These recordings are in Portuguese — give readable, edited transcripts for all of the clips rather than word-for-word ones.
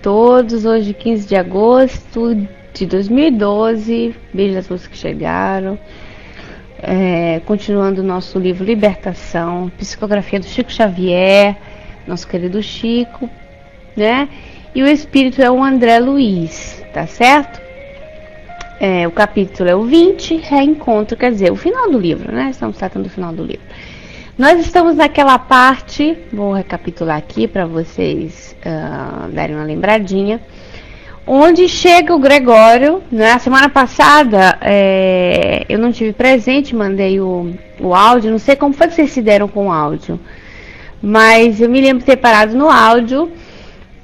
todos. Hoje, 15 de agosto de 2012. Beijo a todos que chegaram. Continuando o nosso livro Libertação, psicografia do Chico Xavier, nosso querido Chico, né? E o espírito é o André Luiz, tá certo? O capítulo é o 20, reencontro, quer dizer, o final do livro, né? Estamos tratando do final do livro. Nós estamos naquela parte, vou recapitular aqui para vocês darem uma lembradinha, onde chega o Gregório, né? A semana passada eu não tive presente, mandei o áudio, não sei como foi que vocês se deram com o áudio, mas eu me lembro de ter parado no áudio,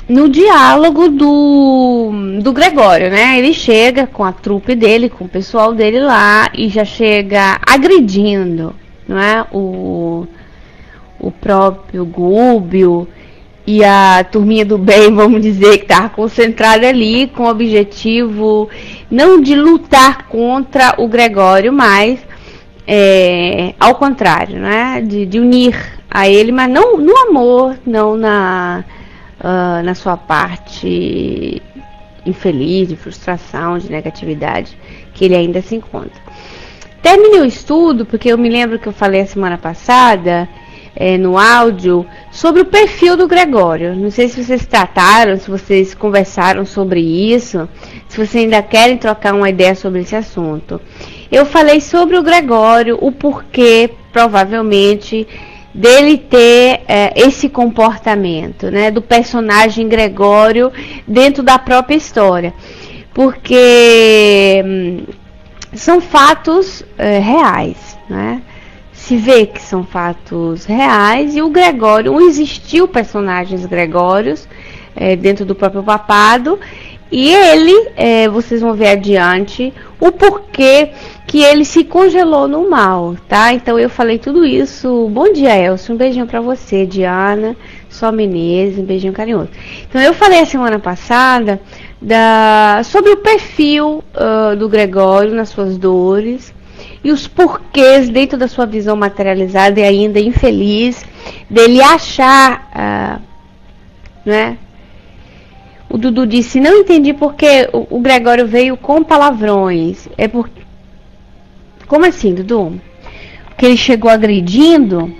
no diálogo do Gregório, né? Ele chega com a trupe dele, com o pessoal dele lá, e já chega agredindo, não é? O próprio Gúbio e a turminha do bem, vamos dizer, que estava concentrada ali com o objetivo não de lutar contra o Gregório, mas ao contrário, né? De unir a ele, mas não no amor, não na sua parte infeliz, de frustração, de negatividade que ele ainda se encontra. Terminei o estudo, porque eu me lembro que eu falei a semana passada no áudio sobre o perfil do Gregório. Não sei se vocês trataram, se vocês conversaram sobre isso, se vocês ainda querem trocar uma ideia sobre esse assunto. Eu falei sobre o Gregório, o porquê, provavelmente, dele ter esse comportamento, né, do personagem Gregório dentro da própria história, porque são fatos reais, né? Se vê que são fatos reais, e o Gregório, existiu personagens Gregórios dentro do próprio papado, e ele, vocês vão ver adiante, o porquê que ele se congelou no mal, tá? Então eu falei tudo isso. Bom dia, Elcio, um beijinho pra você, Diana, Só Menezes, um beijinho carinhoso. Então eu falei a semana passada sobre o perfil do Gregório nas suas dores, e os porquês dentro da sua visão materializada e ainda infeliz, dele achar, né? O Dudu disse, não entendi porque o Gregório veio com palavrões. Como assim, Dudu? Porque ele chegou agredindo?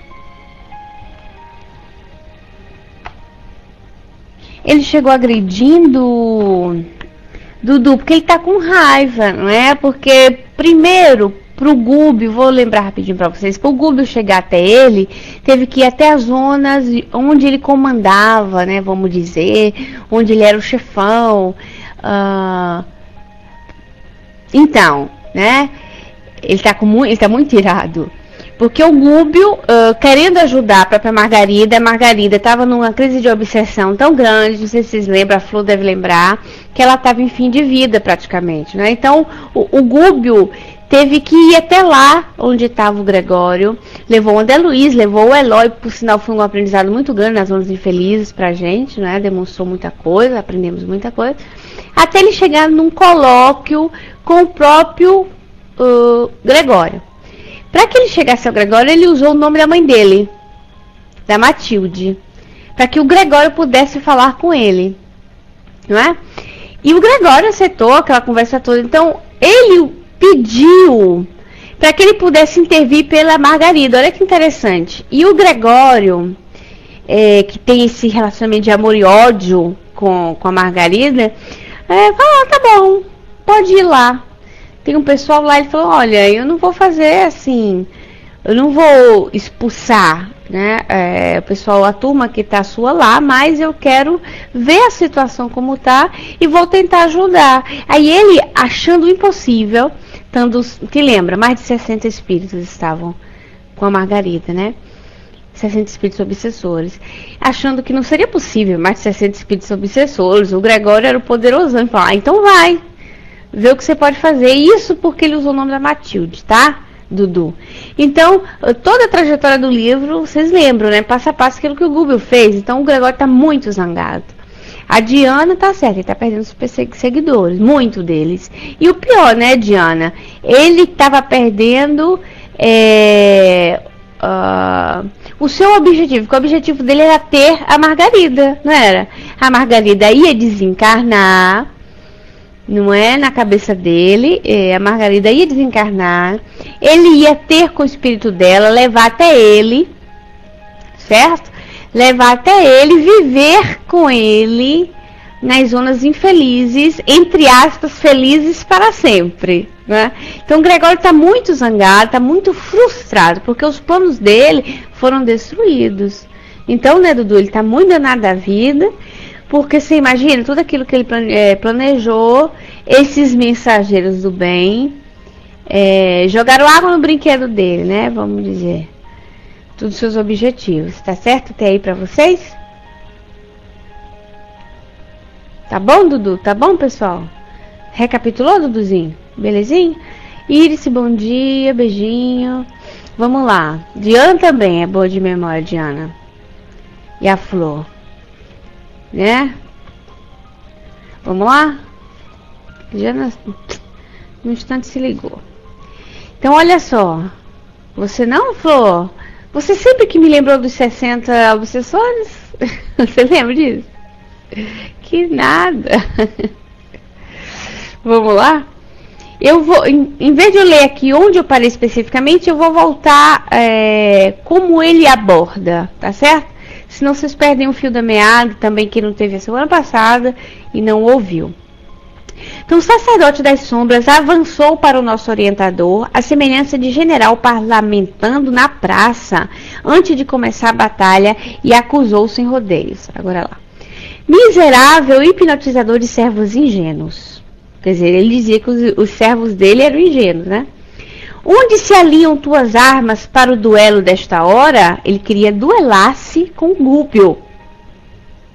Ele chegou agredindo, Dudu, porque ele tá com raiva, não é? Porque, primeiro, pro Gúbio, vou lembrar rapidinho para vocês, pro Gúbio chegar até ele, teve que ir até as zonas onde ele comandava, né, vamos dizer, onde ele era o chefão. Então, né, ele tá muito irado, porque o Gúbio, querendo ajudar a própria Margarida, a Margarida estava numa crise de obsessão tão grande, não sei se vocês lembram, a Flor deve lembrar, que ela estava em fim de vida praticamente, né? Então o Gúbio teve que ir até lá onde estava o Gregório, levou o André Luiz, levou o Eloy, por sinal foi um aprendizado muito grande nas zonas infelizes pra gente, né? Demonstrou muita coisa, aprendemos muita coisa, até ele chegar num colóquio com o próprio Gregório. Para que ele chegasse ao Gregório, ele usou o nome da mãe dele, da Matilde, para que o Gregório pudesse falar com ele, não é? E o Gregório aceitou aquela conversa toda. Então ele pediu para que ele pudesse intervir pela Margarida. Olha que interessante. E o Gregório, que tem esse relacionamento de amor e ódio com a Margarida, falou, tá bom, pode ir lá. Tem um pessoal lá, ele falou, olha, eu não vou fazer assim, eu não vou expulsar, né, o pessoal, a turma que tá sua lá, mas eu quero ver a situação como tá e vou tentar ajudar. Aí ele, achando impossível, que lembra, mais de 60 espíritos estavam com a Margarida, né, 60 espíritos obsessores, achando que não seria possível mais de 60 espíritos obsessores, o Gregório era o poderoso, ele falou, então vai, vê o que você pode fazer. Isso porque ele usou o nome da Matilde, tá, Dudu? Então, toda a trajetória do livro, vocês lembram, né? Passo a passo aquilo que o Gúbio fez. Então, o Gregório tá muito zangado. A Diana tá certa, ele tá perdendo os seguidores, muito deles. E o pior, né, Diana? Ele tava perdendo o seu objetivo, que o objetivo dele era ter a Margarida, não era? A Margarida ia desencarnar, não é? Na cabeça dele, a Margarida ia desencarnar, ele ia ter com o espírito dela, levar até ele, certo? Levar até ele, viver com ele nas zonas infelizes, entre aspas, felizes para sempre, né? Então Gregório está muito zangado, está muito frustrado, porque os planos dele foram destruídos. Então, né, Dudu, ele está muito danado da vida, porque você imagina tudo aquilo que ele planejou, esses mensageiros do bem, jogaram água no brinquedo dele, né, vamos dizer, todos os seus objetivos, tá certo até aí para vocês? Tá bom, Dudu? Tá bom, pessoal? Recapitulou, Duduzinho? Belezinho? Iris, bom dia, beijinho. Vamos lá. Diana também é boa de memória, Diana. E a Flor. Né? Vamos lá? Diana, no instante, se ligou. Então, olha só. Você não, Flor? Você sempre que me lembrou dos 60 obsessores? Você lembra disso? Que nada. Vamos lá? Eu vou, em vez de eu ler aqui onde eu parei especificamente, eu vou voltar como ele aborda, tá certo? Senão vocês perdem o fio da meada, também que não teve a semana passada e não ouviu. Então, o sacerdote das sombras avançou para o nosso orientador, a semelhança de general parlamentando na praça, antes de começar a batalha, e acusou sem rodeios. Agora lá. Miserável hipnotizador de servos ingênuos. Quer dizer, ele dizia que os servos dele eram ingênuos, né? Onde se aliam tuas armas para o duelo desta hora? Ele queria duelar-se com Gúbio.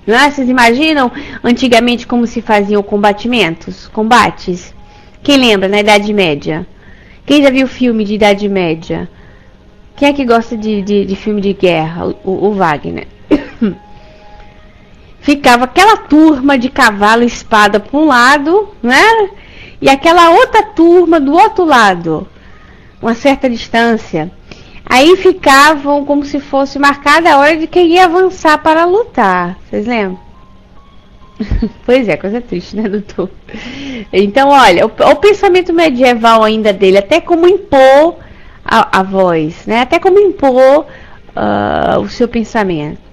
Não é? Vocês imaginam antigamente como se faziam combates? Quem lembra, na Idade Média? Quem já viu filme de Idade Média? Quem é que gosta de filme de guerra? O Wagner. Ficava aquela turma de cavalo e espada para um lado, né? E aquela outra turma do outro lado, uma certa distância. Aí ficavam como se fosse marcada a hora de quem ia avançar para lutar. Vocês lembram? Pois é, coisa triste, né, doutor? Então, olha, o pensamento medieval ainda dele, até como impor a voz, né? Até como impor o seu pensamento.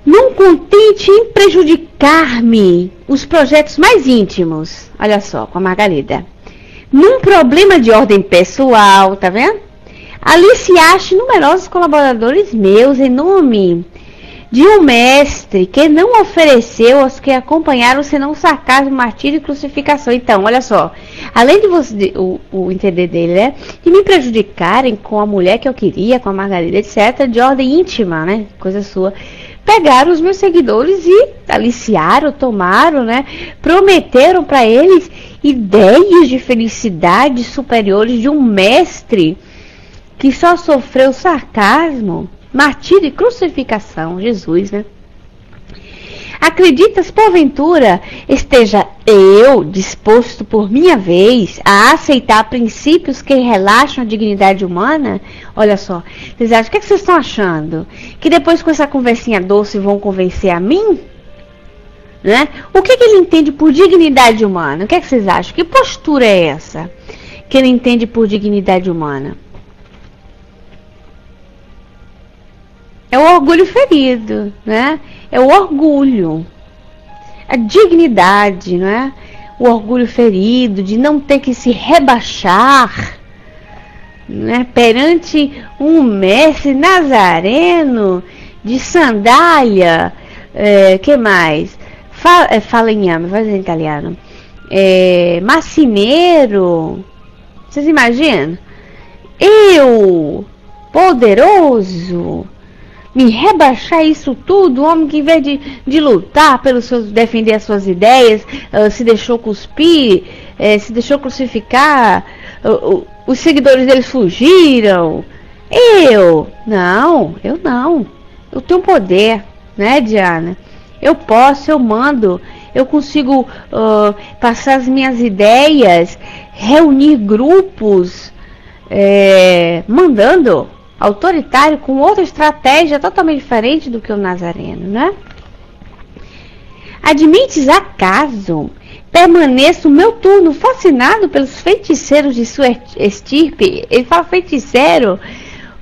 Não contente em prejudicar-me os projetos mais íntimos, olha só, com a Margarida, num problema de ordem pessoal, tá vendo? Aliciaste numerosos colaboradores meus em nome de um mestre que não ofereceu aos que acompanharam senão sarcasmo, martírio e crucificação. Então, olha só, além de você, o entender dele, né, de me prejudicarem com a mulher que eu queria, com a Margarida, etc., de ordem íntima, né, coisa sua, pegaram os meus seguidores e aliciaram, tomaram, né? Prometeram para eles ideias de felicidade superiores de um mestre que só sofreu sarcasmo, martírio e crucificação, Jesus, né? Acreditas, porventura, esteja eu disposto por minha vez a aceitar princípios que relaxam a dignidade humana? Olha só, vocês acham, o que vocês estão achando? Que depois com essa conversinha doce vão convencer a mim? Né? O que ele entende por dignidade humana? O que vocês acham? Que postura é essa que ele entende por dignidade humana? É o orgulho ferido, né? É o orgulho, a dignidade, não é? O orgulho ferido de não ter que se rebaixar, né? Perante um mestre nazareno de sandália, que mais? Falegname, vai dizer em italiano. Marceneiro. Vocês imaginam? Eu, poderoso, me rebaixar isso tudo, o homem que em vez de lutar defender as suas ideias, se deixou cuspir, se deixou crucificar, os seguidores deles fugiram. Eu não. Eu tenho poder, né, Diana? Eu posso, eu mando, eu consigo passar as minhas ideias, reunir grupos, mandando. autoritário, com outra estratégia totalmente diferente do que o Nazareno, né? Admites acaso permaneço o meu turno fascinado pelos feiticeiros de sua estirpe? Ele fala feiticeiro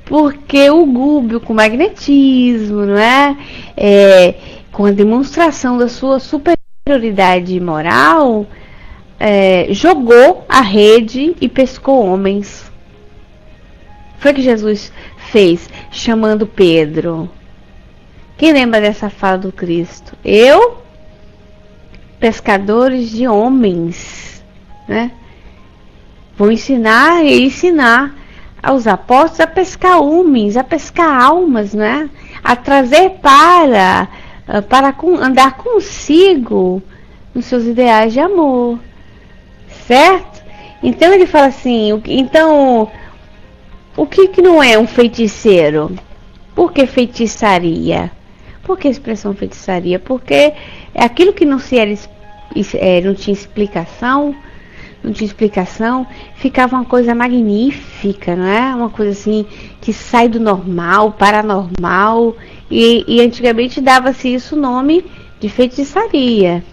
porque o Gúbio, com magnetismo, não é? Com a demonstração da sua superioridade moral, jogou a rede e pescou homens. Foi o que Jesus fez, chamando Pedro. Quem lembra dessa fala do Cristo? Eu, pescadores de homens, né? Vou ensinar aos apóstolos a pescar homens, a pescar almas, né? A trazer para andar consigo nos seus ideais de amor, certo? Então ele fala assim, então, o que não é um feiticeiro? Por que feitiçaria? Por que a expressão feitiçaria? Porque é aquilo que não tinha explicação, ficava uma coisa magnífica, não é? Uma coisa assim que sai do normal, paranormal, e antigamente dava-se isso o nome de feitiçaria,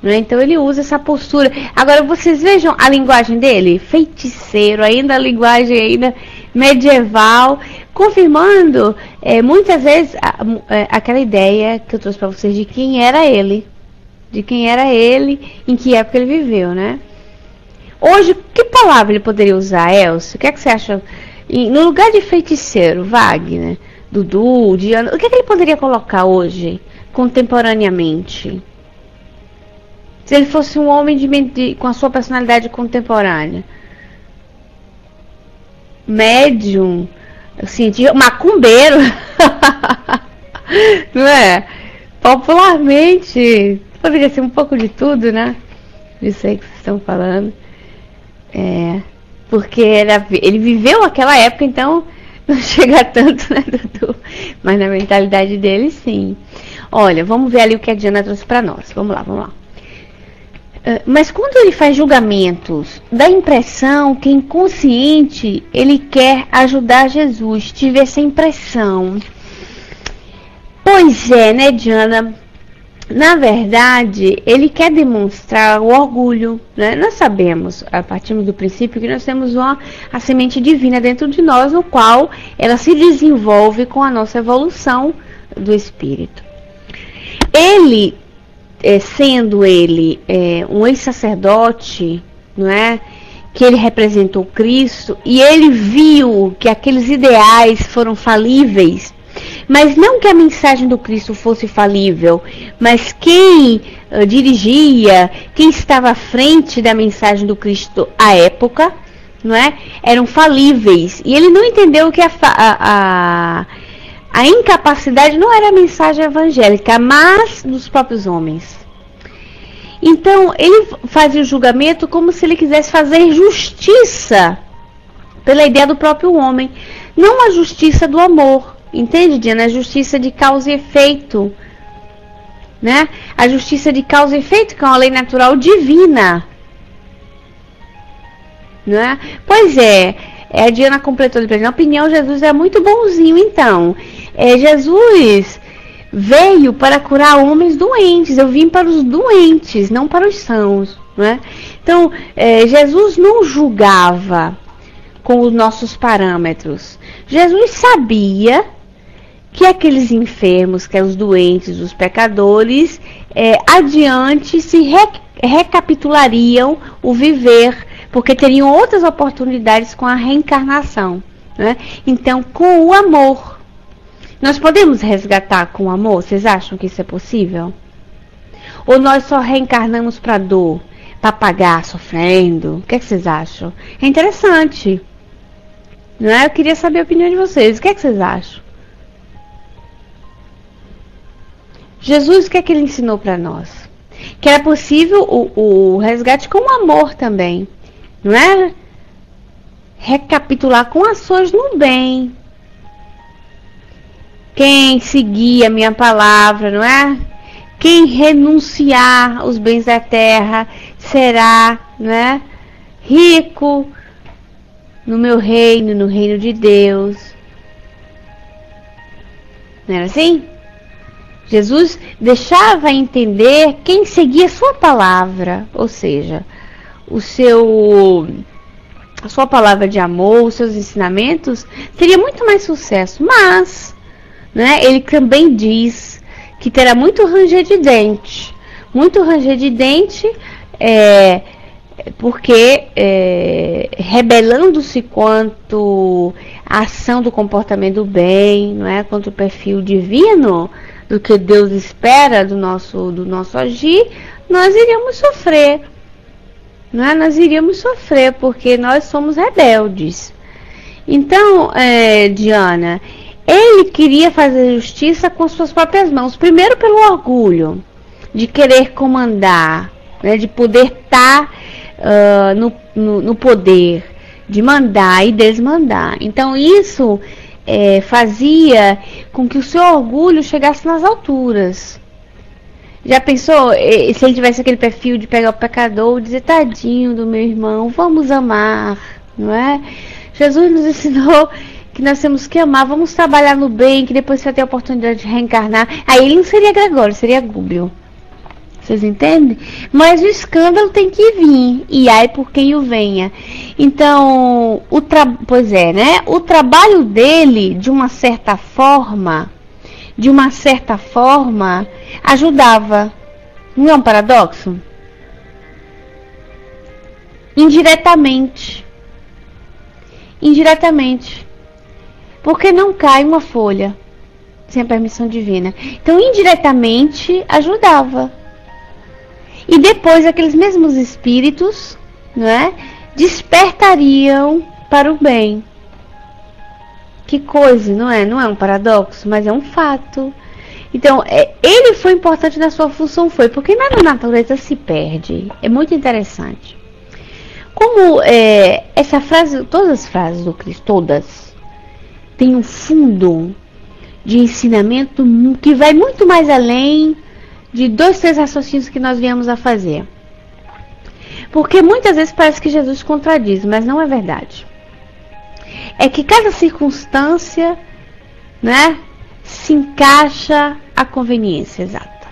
não é? Então ele usa essa postura. Agora vocês vejam a linguagem dele, feiticeiro, ainda a linguagem medieval, confirmando muitas vezes aquela ideia que eu trouxe para vocês de quem era ele, em que época ele viveu, né? Hoje, que palavra ele poderia usar, Elcio? O que é que você acha? No lugar de feiticeiro, Wagner, Dudu, Diana, o que é que ele poderia colocar hoje, contemporaneamente? Se ele fosse um homem com a sua personalidade contemporânea. Médium, assim, macumbeiro, não é? Popularmente, poderia ser um pouco de tudo, né? Isso aí que vocês estão falando. Porque ele viveu aquela época, então não chega tanto, né, Dudu? Mas na mentalidade dele, sim. Olha, vamos ver ali o que a Diana trouxe para nós. Vamos lá. Mas quando ele faz julgamentos, dá a impressão que inconsciente ele quer ajudar Jesus. Tive essa impressão. Pois é, né, Diana? Na verdade, ele quer demonstrar o orgulho, né? Nós sabemos, partimos do princípio que nós temos a semente divina dentro de nós, no qual ela se desenvolve com a nossa evolução do espírito. Ele, sendo ele um ex-sacerdote, não é? Que ele representou Cristo, e ele viu que aqueles ideais foram falíveis, mas não que a mensagem do Cristo fosse falível, mas quem dirigia, quem estava à frente da mensagem do Cristo à época, não é? Eram falíveis. E ele não entendeu que a incapacidade não era a mensagem evangélica, mas dos próprios homens. Então, ele fazia o julgamento como se ele quisesse fazer justiça pela ideia do próprio homem, não a justiça do amor. Entende, Diana? A justiça de causa e efeito, né? A justiça de causa e efeito, que é uma lei natural divina, né? Pois a Diana completou de na opinião, Jesus é muito bonzinho, então. Jesus veio para curar homens doentes. Eu vim para os doentes, não para os sãos, né? Então, Jesus não julgava com os nossos parâmetros. Jesus sabia que aqueles enfermos, que os doentes, os pecadores, adiante se recapitulariam o viver, porque teriam outras oportunidades com a reencarnação, né? Então, com o amor. Nós podemos resgatar com o amor? Vocês acham que isso é possível? Ou nós só reencarnamos para dor, para pagar sofrendo? O que é que vocês acham? É interessante, não é? Eu queria saber a opinião de vocês. O que é que vocês acham? Jesus, o que é que ele ensinou para nós? Que era possível o resgate com amor também, não é? Recapitular com ações no bem. Quem seguir a minha palavra, não é? Quem renunciar aos bens da terra será, não é? Rico no meu reino, no reino de Deus. Não era assim? Jesus deixava entender quem seguia a sua palavra, ou seja, a sua palavra de amor, os seus ensinamentos, teria muito mais sucesso. Mas, né, ele também diz que terá muito ranger de dente. Muito ranger de dente, porque rebelando-se quanto à ação do comportamento do bem, não é, quanto o perfil divino do que Deus espera do nosso agir, nós iríamos sofrer. Não é? Nós iríamos sofrer, porque nós somos rebeldes. Então, Diana, ele queria fazer justiça com suas próprias mãos. Primeiro pelo orgulho de querer comandar, né, de poder estar no poder, de mandar e desmandar. Então isso fazia com que o seu orgulho chegasse nas alturas. Já pensou se ele tivesse aquele perfil de pegar o pecador e dizer, tadinho do meu irmão, vamos amar, não é? Jesus nos ensinou que nós temos que amar, vamos trabalhar no bem, que depois você vai ter a oportunidade de reencarnar. Aí ele não seria Gregório, seria Gúbio. Vocês entendem? Mas o escândalo tem que vir, e ai por quem o venha. Então, pois é, né? O trabalho dele, de uma certa forma, ajudava. Não é um paradoxo? Indiretamente. Porque não cai uma folha sem a permissão divina. Então, indiretamente, ajudava. E depois aqueles mesmos espíritos, não é, despertariam para o bem. Que coisa, não é? Não é um paradoxo, mas é um fato. Então, ele foi importante na sua função, porque na natureza se perde. É muito interessante. Como essa frase, todas as frases do Cristo, todas, têm um fundo de ensinamento que vai muito mais além de 2, 3 raciocínios que nós viemos a fazer. Porque muitas vezes parece que Jesus contradiz, mas não é verdade. É que cada circunstância, né, se encaixa à conveniência exata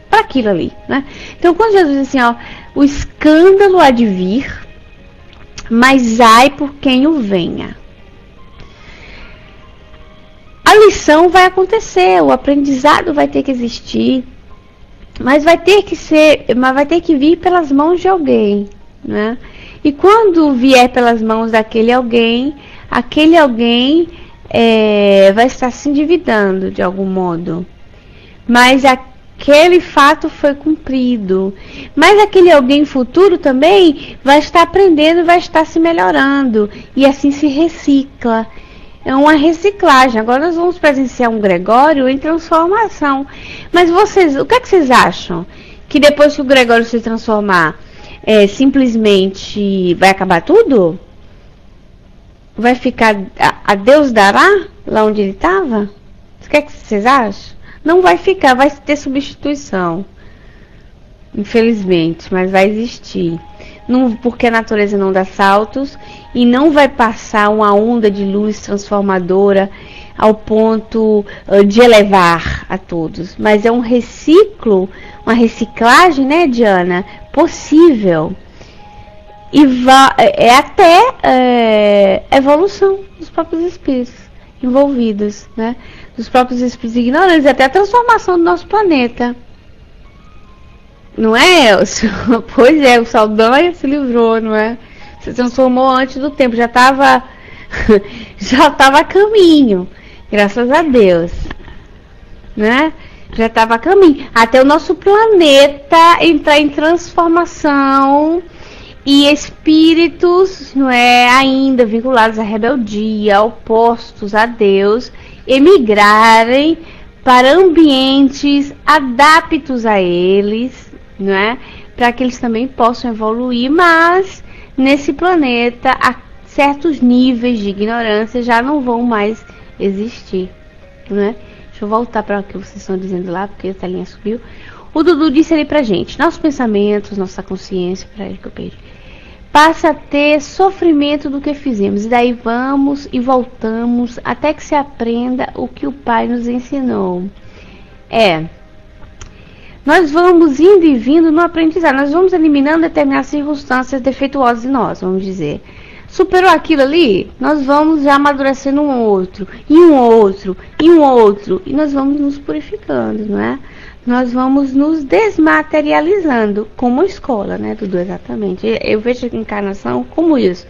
para aquilo ali, né? Então, quando Jesus diz assim, ó, o escândalo há de vir, mas ai por quem o venha. A lição vai acontecer, o aprendizado vai ter que existir, mas vai ter que vir pelas mãos de alguém, né? E quando vier pelas mãos daquele alguém, vai estar se endividando de algum modo. Mas aquele fato foi cumprido. Mas aquele alguém futuro também vai estar aprendendo, vai estar se melhorando. E assim se recicla. É uma reciclagem. Agora nós vamos presenciar um Gregório em transformação. Mas o que é que vocês acham? Que depois que o Gregório se transformar, simplesmente vai acabar tudo? Vai ficar a Deus dará lá onde ele estava? O que é que vocês acham? Não vai ficar, vai ter substituição. Infelizmente, mas vai existir. Não, porque a natureza não dá saltos e não vai passar uma onda de luz transformadora ao ponto de elevar a todos. Mas é um reciclo, uma reciclagem, né, Diana? Possível. E até evolução dos próprios espíritos envolvidos, né? Dos próprios espíritos ignorantes, até a transformação do nosso planeta. Não é, Elcio? Pois é, o Saldanha se livrou, não é? Se transformou antes do tempo, já estava a caminho, graças a Deus, né? Já estava a caminho, até o nosso planeta entrar em transformação e espíritos, não é, ainda vinculados à rebeldia, opostos a Deus, emigrarem para ambientes adaptos a eles, não é? Para que eles também possam evoluir, mas nesse planeta a certos níveis de ignorância já não vão mais existir, não é? Deixa eu voltar para o que vocês estão dizendo lá, porque a telinha subiu. O Dudu disse ali pra gente, nossos pensamentos, nossa consciência, para ele que eu perdi, passa a ter sofrimento do que fizemos. E daí vamos e voltamos até que se aprenda o que o Pai nos ensinou. Nós vamos indo e vindo no aprendizado. Nós vamos eliminando determinadas circunstâncias defeituosas em nós, vamos dizer. Superou aquilo ali, nós vamos já amadurecendo um outro, e um outro, e um outro. E nós vamos nos purificando, não é? Nós vamos nos desmaterializando, como a escola, né, Dudu? Exatamente. Eu vejo a encarnação como isso.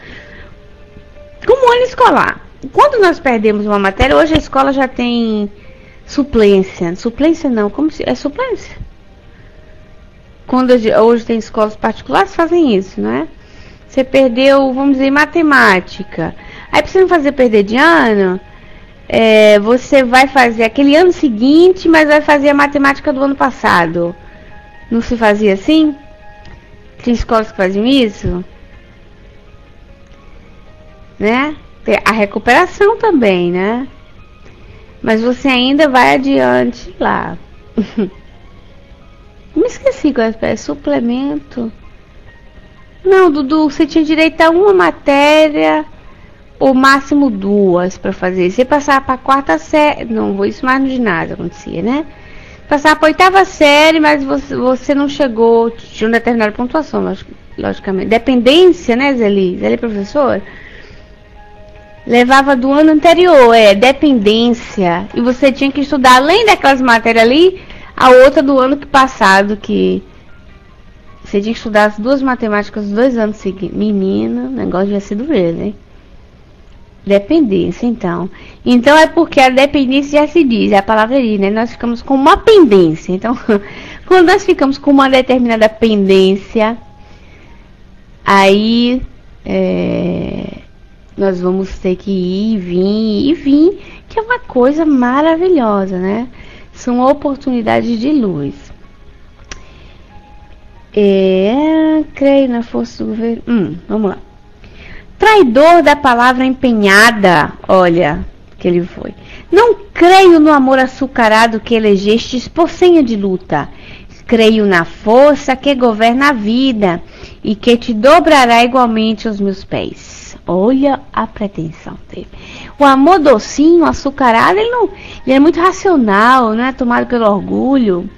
Como ano escolar. Quando nós perdemos uma matéria, hoje a escola já tem suplência. Suplência não, como se... É suplência? Quando hoje tem escolas particulares que fazem isso, né? Você perdeu, vamos dizer, matemática. Aí pra você não fazer perder de ano, você vai fazer aquele ano seguinte, mas vai fazer a matemática do ano passado. Não se fazia assim? Tem escolas que faziam isso? Né? Tem a recuperação também, né? Mas você ainda vai adiante lá. Me esqueci qual é suplemento. Não, Dudu, você tinha direito a uma matéria, ou máximo 2 para fazer. Você passava para a 4ª série, não, isso mais no ginásio acontecia, né? Passava para a 8ª série, mas você não chegou, tinha uma determinada pontuação, logicamente. Dependência, né, Zeli? Zeli, professor? Levava do ano anterior, dependência. E você tinha que estudar, além daquelas matérias ali, a outra do ano passado, que... Você tinha que estudar as 2 matemáticas, os 2 anos seguintes. Menina, o negócio ia ser doer, né? Dependência, então. Então é porque a dependência já se diz, é a palavra ali, né? Nós ficamos com uma pendência. Então, quando nós ficamos com uma determinada pendência, aí nós vamos ter que ir e vir, que é uma coisa maravilhosa, né? São oportunidades de luz. Creio na força do governo. Vamos lá. Traidor da palavra empenhada, olha que ele foi. Não creio no amor açucarado que elegestes por senha de luta. Creio na força que governa a vida e que te dobrará igualmente aos meus pés. Olha a pretensão dele. O amor docinho, açucarado, ele é muito racional, não é tomado pelo orgulho.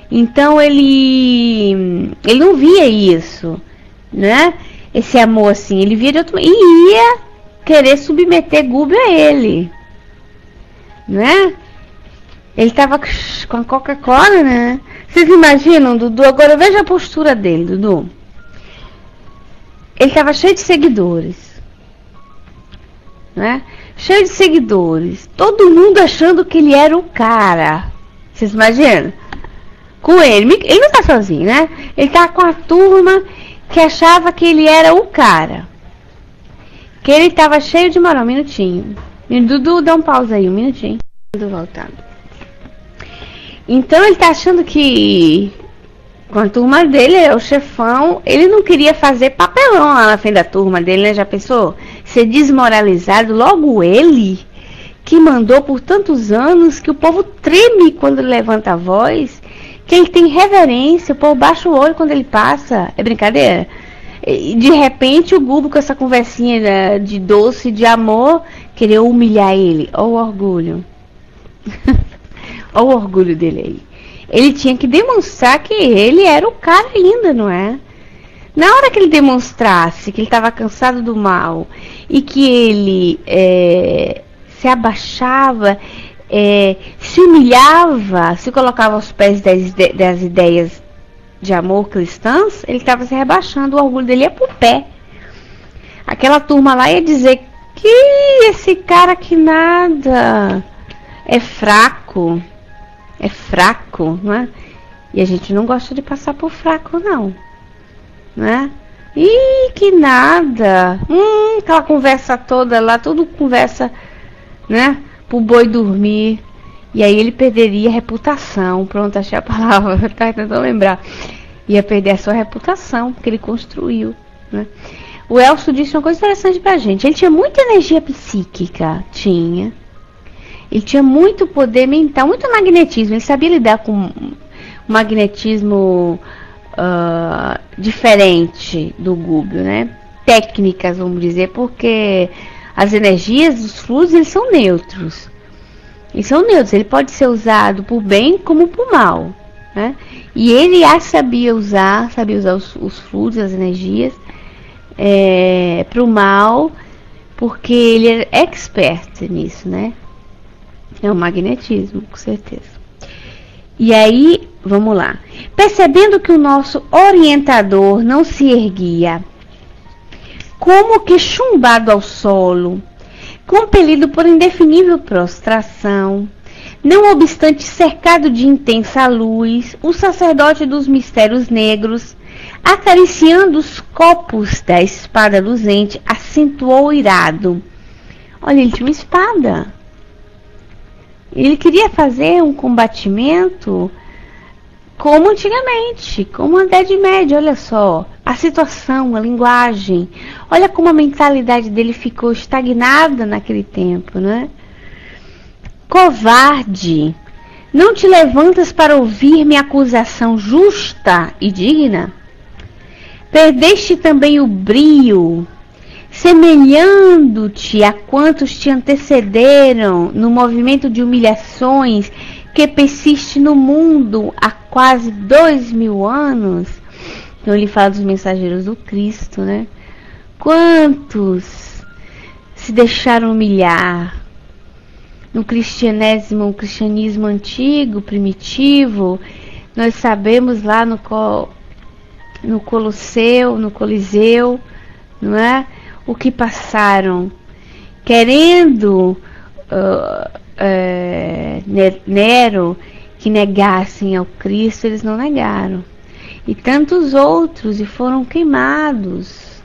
Então ele não via isso, né? Esse amor assim, ele via de outro, e ia querer submeter Gúbio a ele, né? Ele tava com a Coca-Cola, né? Vocês imaginam, Dudu? Agora veja a postura dele, Dudu. Ele tava cheio de seguidores, né? Cheio de seguidores, todo mundo achando que ele era o cara. Vocês imaginam? Com ele não tá sozinho, né? Ele tá com a turma que achava que ele era o cara. Que ele tava cheio de moral. Um minutinho. Dudu, dá um pausa aí, um minutinho. Dudu voltando. Então ele tá achando que com a turma dele é o chefão. Ele não queria fazer papelão lá na frente da turma dele, né? Já pensou? Ser desmoralizado. Logo ele, que mandou por tantos anos, que o povo treme quando ele levanta a voz. Que ele tem reverência, o povo baixa o olho quando ele passa. É brincadeira? E de repente o Gúbio com essa conversinha de doce, de amor, querer humilhar ele. Olha o orgulho. Olha o orgulho dele aí. Ele tinha que demonstrar que ele era o cara ainda, não é? Na hora que ele demonstrasse que ele estava cansado do mal e que ele se abaixava, se humilhava, se colocava aos pés das ideias de amor cristãs, ele estava se rebaixando, o orgulho dele ia pro pé. Aquela turma lá ia dizer que esse cara que nada, é fraco, não é? E a gente não gosta de passar por fraco, não, né? Ih, que nada, aquela conversa toda lá, tudo conversa, né? Pro boi dormir. E aí ele perderia a reputação. Pronto, achei a palavra. Tá tentando lembrar. Ia perder a sua reputação, porque ele construiu, né? O Elcio disse uma coisa interessante pra gente. Ele tinha muita energia psíquica. Tinha. Ele tinha muito poder mental, muito magnetismo. Ele sabia lidar com magnetismo diferente do Gúbio, né? Técnicas, vamos dizer, porque as energias dos fluidos, eles são neutros. Ele pode ser usado por bem como por mal, né? E ele sabia usar os fluidos, as energias, para o mal, porque ele é expert nisso, né? É o magnetismo, com certeza. E aí, vamos lá. Percebendo que o nosso orientador não se erguia, como que chumbado ao solo, compelido por indefinível prostração, não obstante cercado de intensa luz, o sacerdote dos mistérios negros, acariciando os copos da espada luzente, acentuou irado. Olha, ele tinha uma espada. Ele queria fazer um combatimento como antigamente, como a Idade Média. Olha só, a situação, a linguagem. Olha como a mentalidade dele ficou estagnada naquele tempo, né? Covarde, não te levantas para ouvir minha acusação justa e digna? Perdeste também o brio, semelhando-te a quantos te antecederam no movimento de humilhações que persiste no mundo há quase 2000 anos. Então ele fala dos mensageiros do Cristo, né? Quantos se deixaram humilhar no cristianismo antigo, primitivo? Nós sabemos lá no Coliseu, não é? O que passaram, querendo Nero que negassem ao Cristo, eles não negaram. E tantos outros, e foram queimados,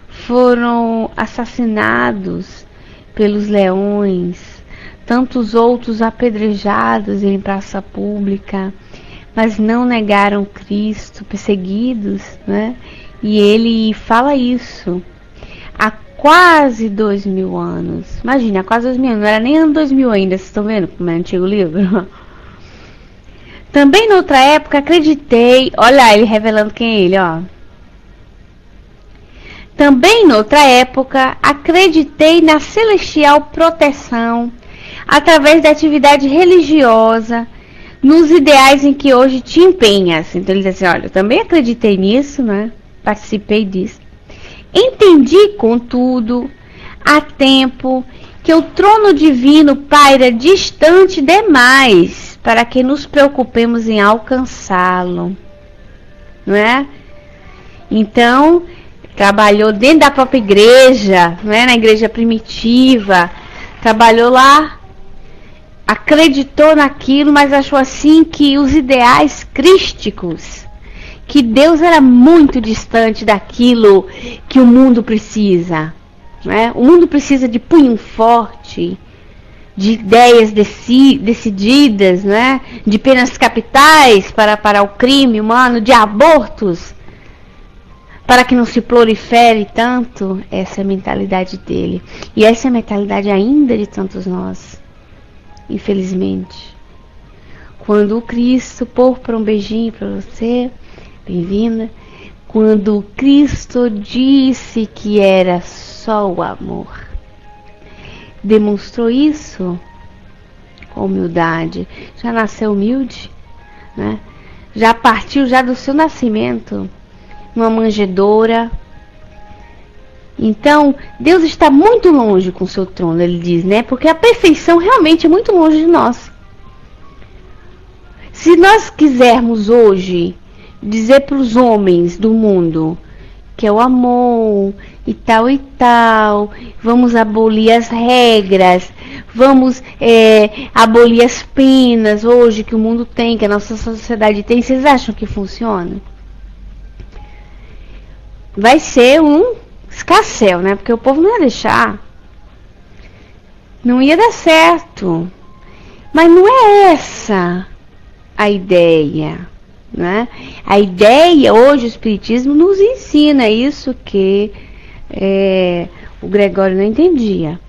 foram assassinados pelos leões, tantos outros apedrejados em praça pública, mas não negaram Cristo, perseguidos, né? E ele fala isso há quase 2000 anos. Imagina, há quase 2000 anos, não era nem ano 2000 ainda, vocês estão vendo como é antigo o livro? Também noutra época acreditei, olha ele revelando quem é ele, ó. Também noutra época acreditei na celestial proteção através da atividade religiosa, nos ideais em que hoje te empenhas. Então ele diz assim, olha, eu também acreditei nisso, né? Participei disso. Entendi, contudo, há tempo, que o trono divino paira distante demais para que nos preocupemos em alcançá-lo, não é? Então, trabalhou dentro da própria igreja, não é? Na igreja primitiva, trabalhou lá, acreditou naquilo, mas achou assim que os ideais crísticos, que Deus era muito distante daquilo que o mundo precisa, né? O mundo precisa de punho forte, de ideias decididas, né? De penas capitais para parar o crime humano, de abortos, para que não se prolifere tanto. Essa é a mentalidade dele. E essa é a mentalidade ainda de tantos nós, infelizmente. Quando o Cristo, por um beijinho para você, bem-vinda. Quando o Cristo disse que era só o amor, demonstrou isso com humildade. Já nasceu humilde, né? Já partiu já do seu nascimento numa manjedoura. Então, Deus está muito longe com o seu trono, ele diz, né? Porque a perfeição realmente é muito longe de nós. Se nós quisermos hoje dizer para os homens do mundo que é o amor e tal, vamos abolir as regras, vamos abolir as penas hoje que o mundo tem, que a nossa sociedade tem, vocês acham que funciona? Vai ser um escarcéu, né? Porque o povo não ia deixar, não ia dar certo. Mas não é essa a ideia, né? A ideia hoje, o Espiritismo nos ensina isso que o Gregório não entendia.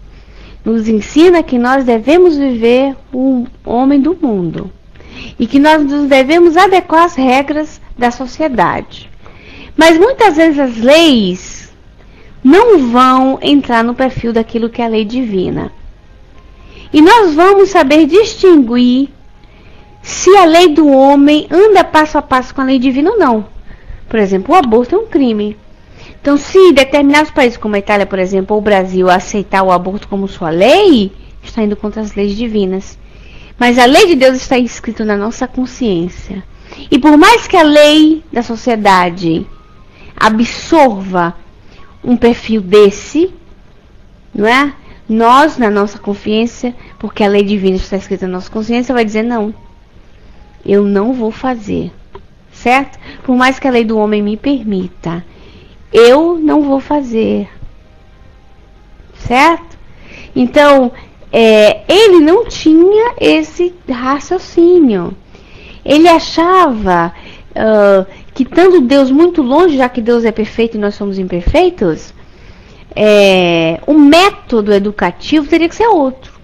Nos ensina que nós devemos viver um homem do mundo e que nós nos devemos adequar às regras da sociedade. Mas muitas vezes as leis não vão entrar no perfil daquilo que é a lei divina. E nós vamos saber distinguir se a lei do homem anda passo a passo com a lei divina ou não. Por exemplo, o aborto é um crime. Então, se determinados países como a Itália, por exemplo, ou o Brasil, aceitar o aborto como sua lei, está indo contra as leis divinas. Mas a lei de Deus está escrita na nossa consciência. E por mais que a lei da sociedade absorva um perfil desse, não é? Nós, na nossa consciência, porque a lei divina está escrita na nossa consciência, vai dizer não. Eu não vou fazer. Certo? Por mais que a lei do homem me permita, eu não vou fazer. Certo? Então, ele não tinha esse raciocínio. Ele achava que estando Deus muito longe, já que Deus é perfeito e nós somos imperfeitos, o método educativo teria que ser outro.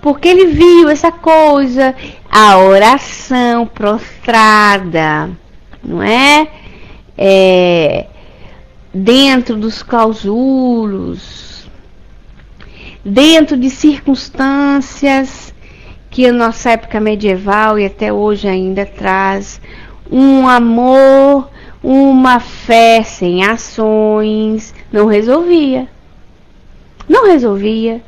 Porque ele viu essa coisa, a oração prostrada, não é? Dentro dos clausulos, dentro de circunstâncias que a nossa época medieval e até hoje ainda traz um amor, uma fé sem ações, não resolvia. Não resolvia.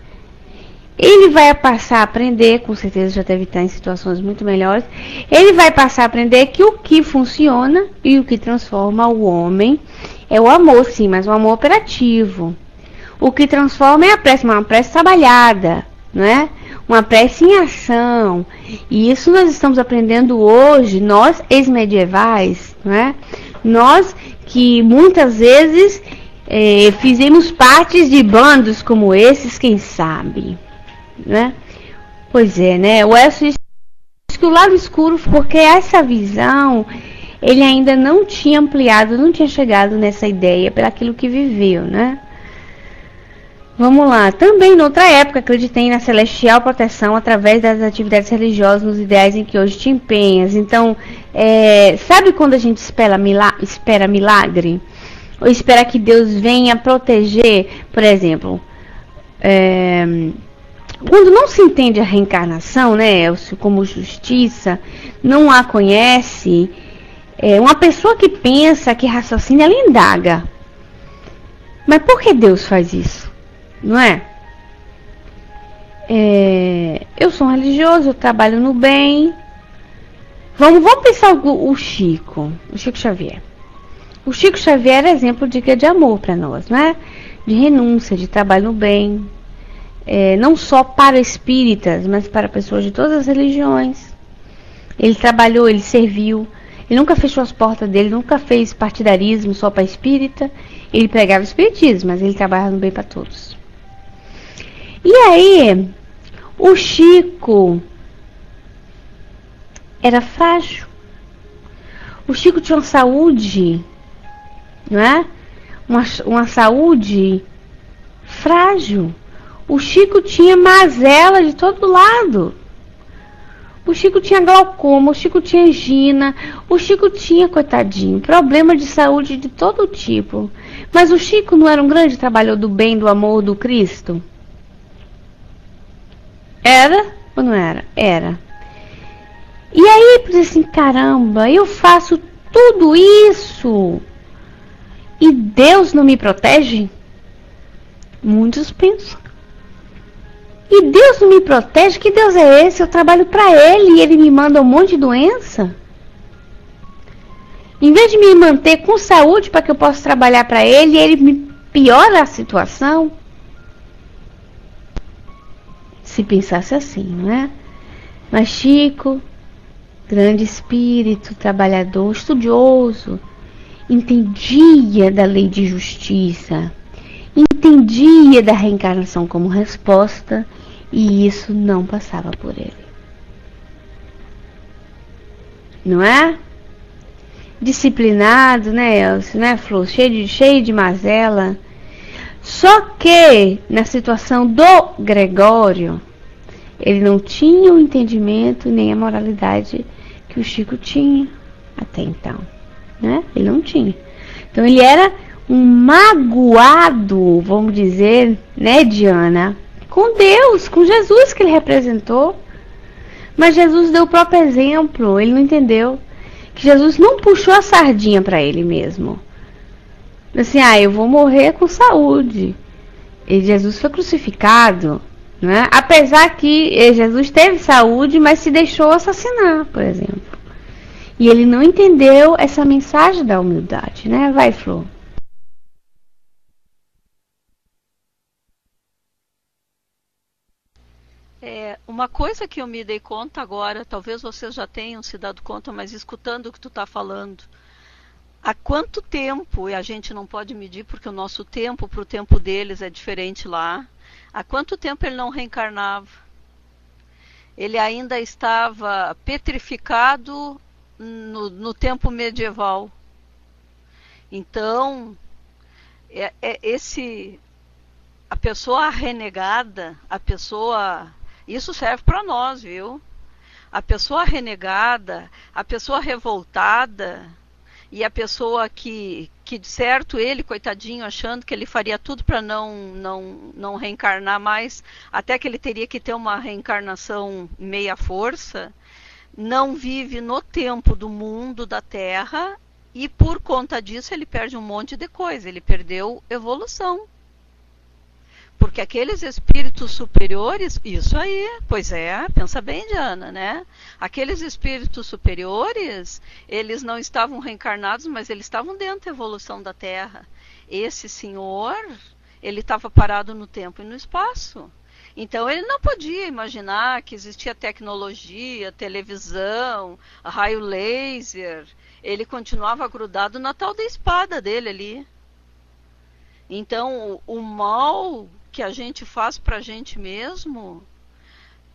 Ele vai passar a aprender, com certeza já deve estar em situações muito melhores, ele vai passar a aprender que o que funciona e o que transforma o homem é o amor, sim, mas um amor operativo. O que transforma é a prece, uma prece trabalhada, não é? Uma prece em ação. E isso nós estamos aprendendo hoje, nós ex-medievais, não é? Nós que muitas vezes fizemos partes de bandos como esses, quem sabe? Né? Pois é, né? O Elcio diz que o lado escuro, porque essa visão ele ainda não tinha ampliado, não tinha chegado nessa ideia pelaquilo que viveu, né? Vamos lá. Também, noutra época, acreditei na celestial proteção através das atividades religiosas, nos ideais em que hoje te empenhas. Então, sabe quando a gente espera milagre? Ou espera que Deus venha proteger, por exemplo, quando não se entende a reencarnação, né, como justiça, não a conhece, uma pessoa que pensa, que raciocina, ela indaga. Mas por que Deus faz isso? Não é? Eu sou um religioso, eu trabalho no bem. Vamos pensar o Chico Xavier. O Chico Xavier é exemplo de amor para nós, né? De renúncia, de trabalho no bem. Não só para espíritas, mas para pessoas de todas as religiões. Ele trabalhou, ele serviu, ele nunca fechou as portas dele, nunca fez partidarismo só para espírita. Ele pregava o espiritismo, mas ele trabalhava no bem para todos. E aí, o Chico era frágil. O Chico tinha uma saúde, não é? Uma saúde frágil. O Chico tinha mazela de todo lado. O Chico tinha glaucoma, o Chico tinha angina, o Chico tinha, coitadinho, problema de saúde de todo tipo. Mas o Chico não era um grande trabalhador do bem, do amor, do Cristo? Era ou não era? Era. E aí, por assim, caramba, eu faço tudo isso e Deus não me protege? Muitos pensam. E Deus não me protege? Que Deus é esse? Eu trabalho para Ele e Ele me manda um monte de doença? Em vez de me manter com saúde para que eu possa trabalhar para Ele, Ele me piora a situação? Se pensasse assim, não é? Mas Chico, grande espírito, trabalhador, estudioso, entendia da lei de justiça, entendia da reencarnação como resposta, e isso não passava por ele. Não é? Disciplinado, né, Elcio, né, Flor? Cheio de mazela. Só que, na situação do Gregório, ele não tinha o entendimento nem a moralidade que o Chico tinha. até então, né? Ele não tinha. Então ele era um magoado, vamos dizer, né, Diana, com Deus, com Jesus que ele representou. Mas Jesus deu o próprio exemplo, ele não entendeu. Que Jesus não puxou a sardinha para ele mesmo. Assim, eu vou morrer com saúde. E Jesus foi crucificado, né? Apesar que Jesus teve saúde, mas se deixou assassinar, por exemplo. E ele não entendeu essa mensagem da humildade, né? Vai, Flor. Uma coisa que eu me dei conta agora, talvez vocês já tenham se dado conta, mas escutando o que tu está falando, há quanto tempo, e a gente não pode medir porque o nosso tempo para o tempo deles é diferente lá, há quanto tempo ele não reencarnava? Ele ainda estava petrificado no tempo medieval. Então, a pessoa renegada, isso serve para nós, viu? A pessoa renegada, a pessoa revoltada e a pessoa que de certo ele, coitadinho, achando que ele faria tudo para não reencarnar mais, até que ele teria que ter uma reencarnação meia força, não vive no tempo do mundo, da Terra, e por conta disso ele perde um monte de coisa, ele perdeu evolução. Porque aqueles espíritos superiores, isso aí, pois é, pensa bem, Diana, né? Aqueles espíritos superiores, eles não estavam reencarnados, mas eles estavam dentro da evolução da Terra. Esse senhor, ele estava parado no tempo e no espaço. Então ele não podia imaginar que existia tecnologia, televisão, raio laser. Ele continuava grudado na tal da espada dele ali. Então o mal que a gente faz pra gente mesmo,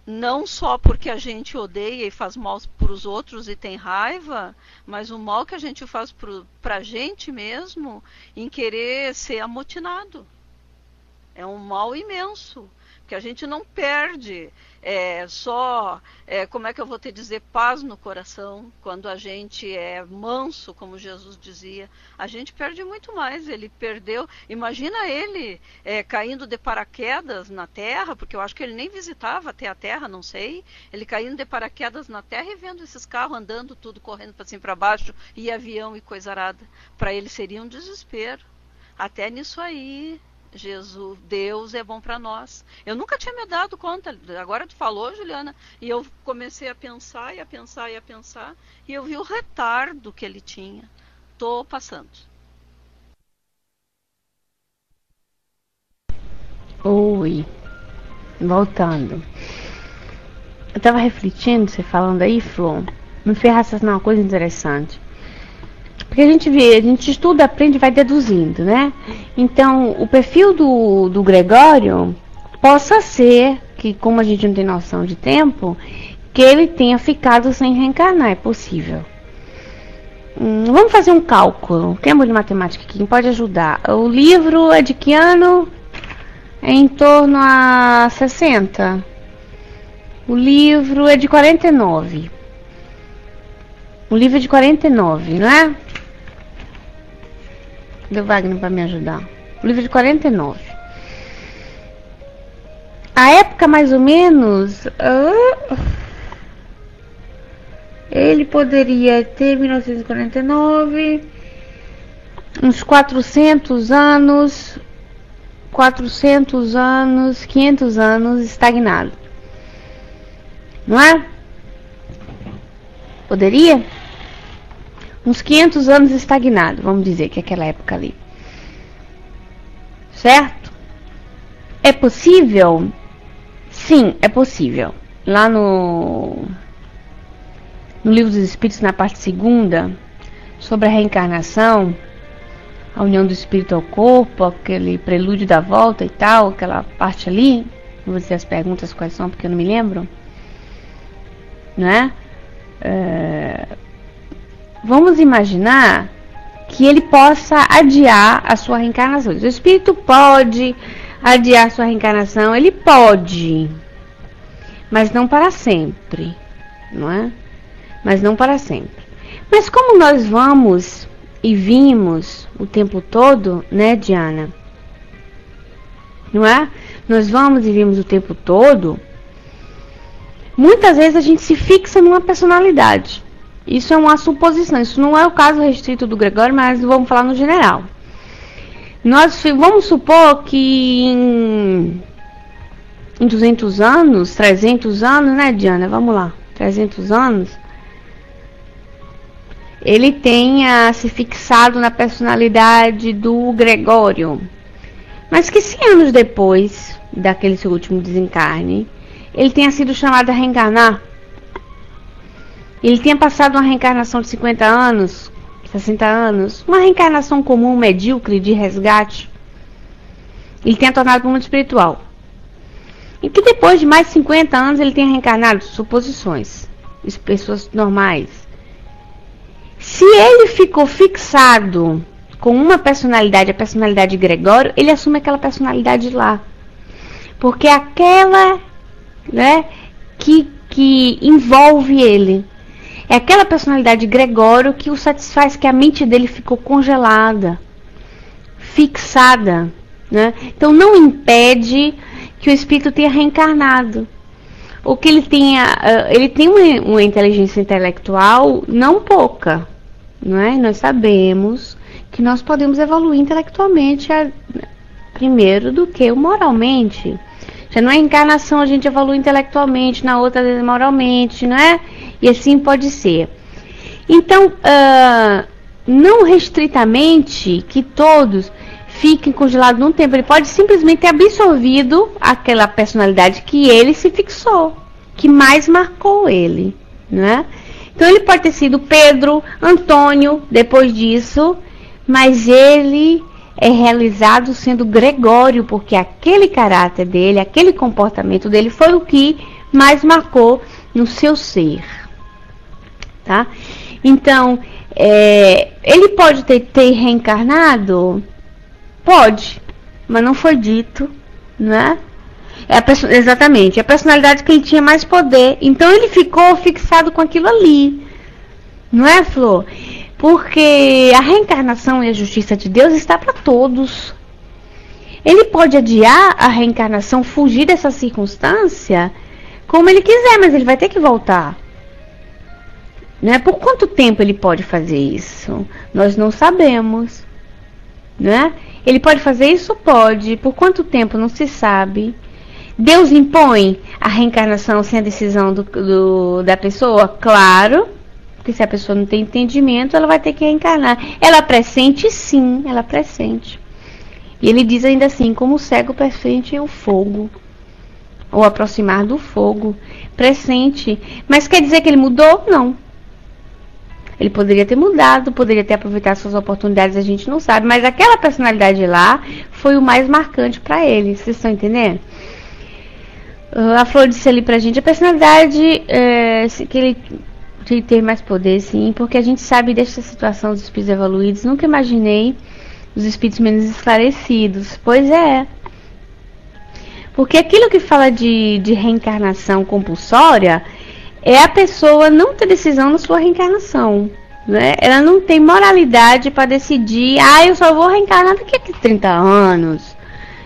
não só porque a gente odeia e faz mal pros outros e tem raiva, mas o mal que a gente faz pra gente mesmo em querer ser amotinado. É um mal imenso, que a gente não perde como é que eu vou te dizer, paz no coração, quando a gente é manso, como Jesus dizia. A gente perde muito mais. Ele perdeu, imagina ele caindo de paraquedas na Terra, porque eu acho que ele nem visitava até a Terra, não sei, ele caindo de paraquedas na Terra e vendo esses carros andando tudo, correndo para cima e para baixo, e avião e coisa arada. Para ele seria um desespero. Até nisso aí, Jesus, Deus é bom para nós. Eu nunca tinha me dado conta. Agora tu falou, Juliana, e eu comecei a pensar, e eu vi o retardo que ele tinha. Tô passando. Oi, voltando. Eu tava refletindo, você falando aí, Flor, me fez raciocinar uma coisa interessante. Porque a gente estuda, aprende e vai deduzindo, né? Então, o perfil do Gregório possa ser que, como a gente não tem noção de tempo, que ele tenha ficado sem reencarnar, é possível. Vamos fazer um cálculo. Tem amor de matemática aqui, quem pode ajudar? O livro é de que ano? É em torno a 60. O livro é de 49. O livro é de 49, não é? Deu Wagner para me ajudar. O livro de 49. A época mais ou menos, ele poderia ter 1949, uns 400 anos, 500 anos estagnado. Não é? Poderia? Uns 500 anos estagnado, vamos dizer que é aquela época ali. Certo? É possível? Sim, é possível. Lá no Livro dos Espíritos, na parte 2ª, sobre a reencarnação, a união do espírito ao corpo, aquele prelúdio da volta e tal, aquela parte ali, não vou dizer as perguntas quais são, porque eu não me lembro, não é? Vamos imaginar que ele possa adiar a sua reencarnação. O espírito pode adiar a sua reencarnação, ele pode, mas não para sempre, não é? Mas não para sempre. Mas como nós vamos e vimos o tempo todo, né, Diana? Não é? Nós vamos e vimos o tempo todo. Muitas vezes a gente se fixa numa personalidade. Isso é uma suposição. Isso não é o caso restrito do Gregório, mas vamos falar no geral. Nós vamos supor que em 200 anos, 300 anos, né, Diana? Vamos lá, 300 anos, ele tenha se fixado na personalidade do Gregório. Mas que 100 anos depois daquele seu último desencarne, ele tenha sido chamado a reencarnar. Ele tenha passado uma reencarnação de 50 anos, 60 anos, uma reencarnação comum, medíocre, de resgate. Ele tenha tornado para o mundo espiritual. E que depois de mais de 50 anos ele tenha reencarnado, suposições, pessoas normais. Se ele ficou fixado com uma personalidade, a personalidade de Gregório, ele assume aquela personalidade lá. Porque é aquela, né, que envolve ele. É aquela personalidade de Gregório que o satisfaz, que a mente dele ficou congelada, fixada, né? Então não impede que o espírito tenha reencarnado. Ou que ele tem uma inteligência intelectual não pouca, não é? Nós sabemos que nós podemos evoluir intelectualmente primeiro do que moralmente. Já não é encarnação, a gente evolui intelectualmente, na outra moralmente, não é? E assim pode ser. Então, não restritamente que todos fiquem congelados num tempo. Ele pode simplesmente ter absorvido aquela personalidade que ele se fixou, que mais marcou ele, né? Então ele pode ter sido Pedro, Antônio, depois disso, mas ele é realizado sendo Gregório, porque aquele caráter dele, aquele comportamento dele foi o que mais marcou no seu ser, tá? Então, ele pode ter reencarnado? Pode, mas não foi dito, né? Exatamente, a personalidade que ele tinha mais poder. Então ele ficou fixado com aquilo ali, não é, Flor? Porque a reencarnação e a justiça de Deus está para todos. Ele pode adiar a reencarnação, fugir dessa circunstância como ele quiser, mas ele vai ter que voltar, né? Por quanto tempo ele pode fazer isso? Nós não sabemos, né? Ele pode fazer isso? Pode. Por quanto tempo? Não se sabe. Deus impõe a reencarnação sem a decisão da pessoa? Claro, porque se a pessoa não tem entendimento, ela vai ter que reencarnar. Ela pressente? Sim, ela pressente. E ele diz ainda assim, como o cego pressente o fogo, ou aproximar do fogo, pressente. Mas quer dizer que ele mudou? Não. Ele poderia ter mudado, poderia ter aproveitado suas oportunidades, a gente não sabe. Mas aquela personalidade lá foi o mais marcante para ele. Vocês estão entendendo? A Flor disse ali pra gente, a personalidade que ele tem mais poder, sim, porque a gente sabe dessa situação dos espíritos evoluídos. Nunca imaginei os espíritos menos esclarecidos. Pois é. Porque aquilo que fala de reencarnação compulsória é a pessoa não ter decisão na sua reencarnação, né? Ela não tem moralidade para decidir, eu só vou reencarnar daqui a 30 anos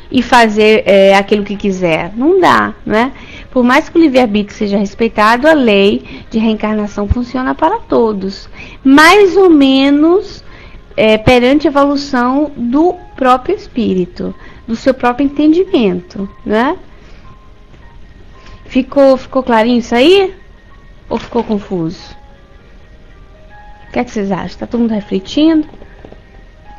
e fazer aquilo que quiser. Não dá, né? Por mais que o livre-arbítrio seja respeitado, a lei de reencarnação funciona para todos. Mais ou menos perante a evolução do próprio espírito, do seu próprio entendimento, né? Ficou clarinho isso aí? Ou ficou confuso? O que é que vocês acham? Está todo mundo refletindo?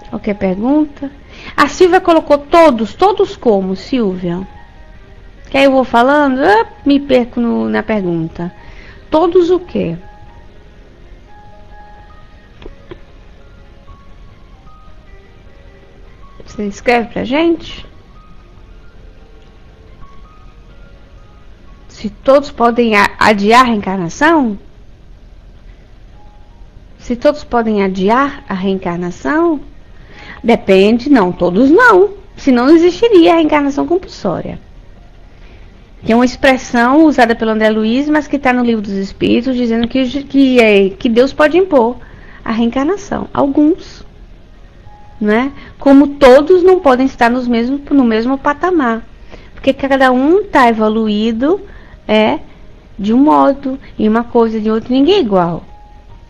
Qualquer pergunta? A Silvia colocou todos como, Silvia? Que aí eu vou falando, me perco na pergunta. Todos o quê? Você escreve pra gente? Se todos podem adiar a reencarnação? Se todos podem adiar a reencarnação? Depende, não, todos não. Senão não existiria a reencarnação compulsória. Que é uma expressão usada pelo André Luiz, mas que está no Livro dos Espíritos, dizendo que Deus pode impor a reencarnação. Alguns, né? Como todos não podem estar no mesmo patamar. Porque cada um está evoluído de um modo, em uma coisa, de outro, ninguém é igual.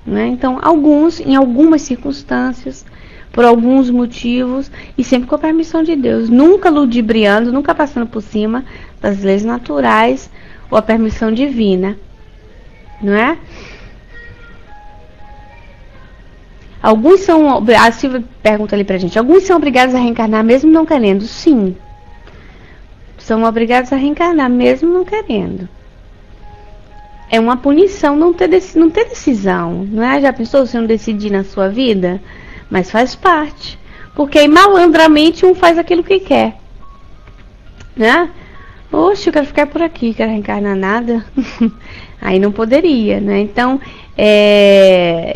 Né? Então, alguns, em algumas circunstâncias, por alguns motivos, e sempre com a permissão de Deus, nunca ludibriando, nunca passando por cima das leis naturais ou a permissão divina, não é? Alguns são, a Silvia pergunta ali pra gente, alguns são obrigados a reencarnar mesmo não querendo? Sim, são obrigados a reencarnar mesmo não querendo. É uma punição não ter decisão, não é? Já pensou se não decidir na sua vida? Mas faz parte. Porque aí malandramente um faz aquilo que quer. Né? Oxe, eu quero ficar por aqui, quero reencarnar nada. Aí não poderia, né? Então,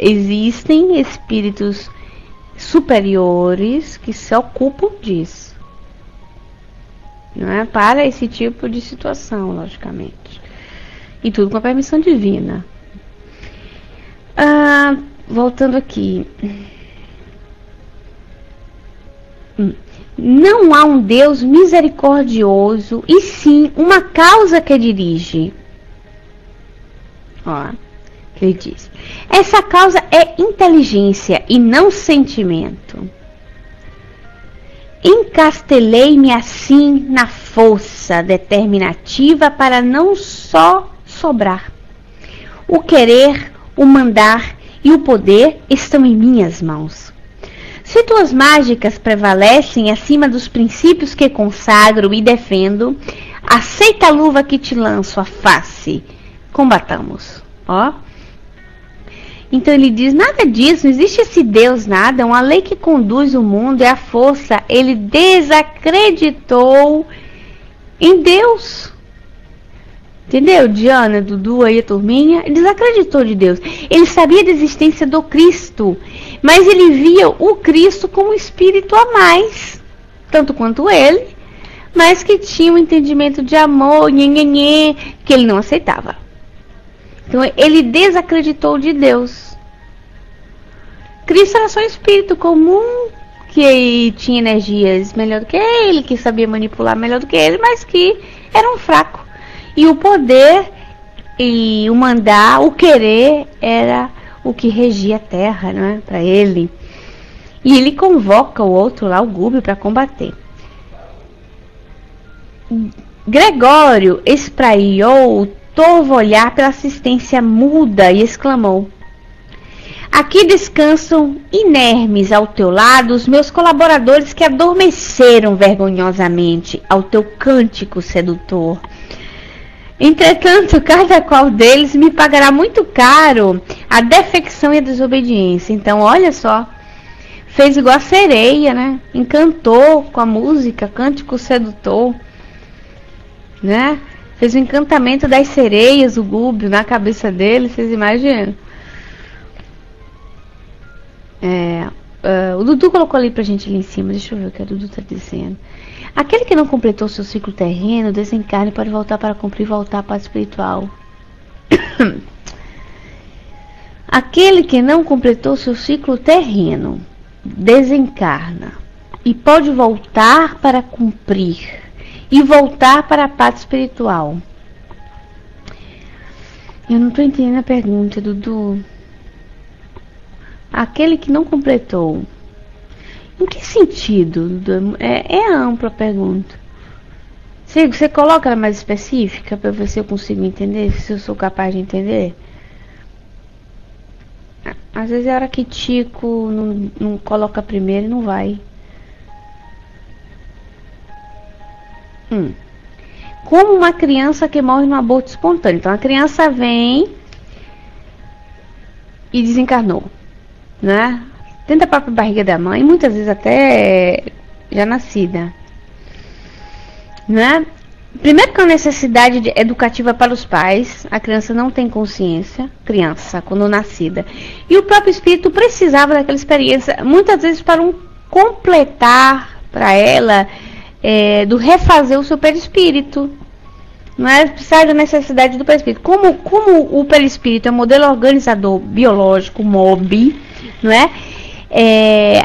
existem espíritos superiores que se ocupam disso. Não é? Para esse tipo de situação, logicamente. E tudo com a permissão divina. Voltando aqui. Não há um Deus misericordioso, e sim uma causa que dirige. Ó, que ele diz. Essa causa é inteligência e não sentimento. Encastelei-me assim na força determinativa para não só sobrar. O querer, o mandar e o poder estão em minhas mãos. Se tuas mágicas prevalecem acima dos princípios que consagro e defendo, aceita a luva que te lanço à face. Combatamos. Ó. Então ele diz, nada disso, não existe esse Deus, nada. Uma lei que conduz o mundo é a força. Ele desacreditou em Deus. Entendeu? Diana, Dudu, aí a turminha, ele desacreditou de Deus. Ele sabia da existência do Cristo, mas ele via o Cristo como um espírito a mais, tanto quanto ele, mas que tinha um entendimento de amor, nhenhenhê, que ele não aceitava. Então ele desacreditou de Deus. Cristo era só um espírito comum, que tinha energias melhor do que ele, que sabia manipular melhor do que ele, mas que era um fraco. E o poder e o mandar, o querer, era o que regia a terra, né, para ele. E ele convoca o outro lá, o Gúbio, para combater. Gregório espraiou o torvo olhar pela assistência muda e exclamou: aqui descansam inermes ao teu lado os meus colaboradores que adormeceram vergonhosamente ao teu cântico sedutor. Entretanto, cada qual deles me pagará muito caro a defecção e a desobediência. Então, olha só, fez igual a sereia, né? Encantou com a música, cântico sedutor, né? Fez o encantamento das sereias, o Gúbio, na cabeça dele, vocês imaginam? O Dudu colocou ali pra gente ali em cima, deixa eu ver o que a Dudu tá dizendo. Aquele que não completou seu ciclo terreno, desencarna e pode voltar para cumprir e voltar para o espiritual. Aquele que não completou seu ciclo terreno, desencarna e pode voltar para cumprir e voltar para a parte espiritual. Eu não estou entendendo a pergunta, Dudu. Aquele que não completou. Em que sentido? É ampla a pergunta. Você coloca ela mais específica para ver se eu consigo entender, se eu sou capaz de entender? Às vezes é hora que Tico não coloca primeiro e não vai. Como uma criança que morre num aborto espontâneo. Então a criança vem e desencarnou, né? Dentro da própria barriga da mãe, muitas vezes até já nascida, né? Primeiro que é uma necessidade educativa para os pais, a criança não tem consciência, criança, quando nascida. E o próprio espírito precisava daquela experiência, muitas vezes para completar para ela, do refazer o seu perispírito. Não é precisar da necessidade do perispírito. Como o perispírito é um modelo organizador biológico, MOB, não é?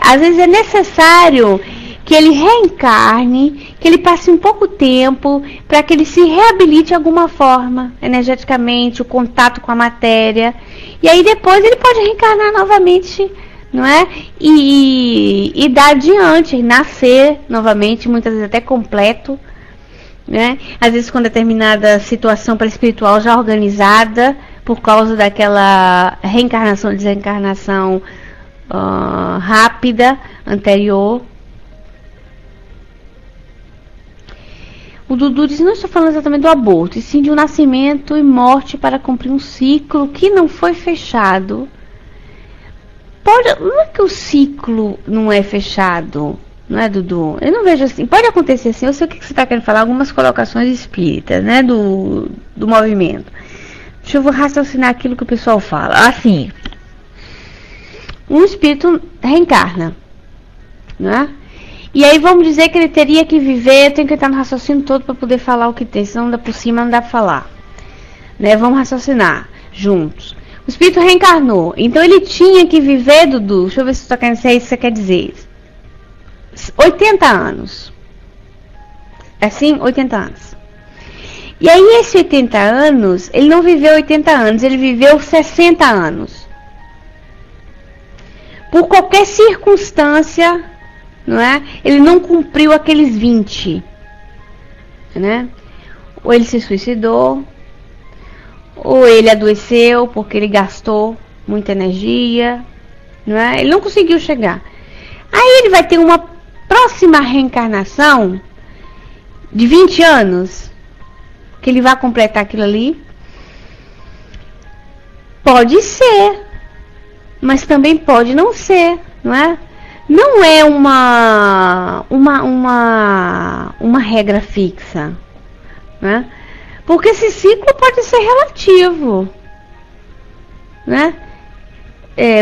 Às vezes é necessário que ele reencarne, que ele passe um pouco tempo para que ele se reabilite de alguma forma, energeticamente, o contato com a matéria, e aí depois ele pode reencarnar novamente, não é? E dar adiante, nascer novamente, muitas vezes até completo, né? Às vezes com determinada situação espiritual já organizada, por causa daquela reencarnação, desencarnação rápida, anterior. O Dudu diz, não estou falando exatamente do aborto, e sim de um nascimento e morte para cumprir um ciclo que não foi fechado. Não é que o ciclo não é fechado, não é, Dudu? Eu não vejo assim. Pode acontecer assim, eu sei o que você está querendo falar, algumas colocações espíritas, né, do movimento. Deixa eu raciocinar aquilo que o pessoal fala. Assim, um espírito reencarna, né? E aí vamos dizer que ele teria que viver, eu tenho que entrar no raciocínio todo para poder falar o que tem, senão não dá por cima, não dá para falar. Né? Vamos raciocinar juntos. O espírito reencarnou, então ele tinha que viver, Dudu, deixa eu ver se isso que você quer dizer. 80 anos. Assim, 80 anos. E aí esse 80 anos, ele não viveu 80 anos, ele viveu 60 anos. Por qualquer circunstância, não é? Ele não cumpriu aqueles 20, né? Ou ele se suicidou, ou ele adoeceu porque ele gastou muita energia, não é? Ele não conseguiu chegar. Aí ele vai ter uma próxima reencarnação de 20 anos, que ele vai completar aquilo ali. Pode ser, mas também pode não ser, não é? Não é uma regra fixa, né? Porque esse ciclo pode ser relativo, né?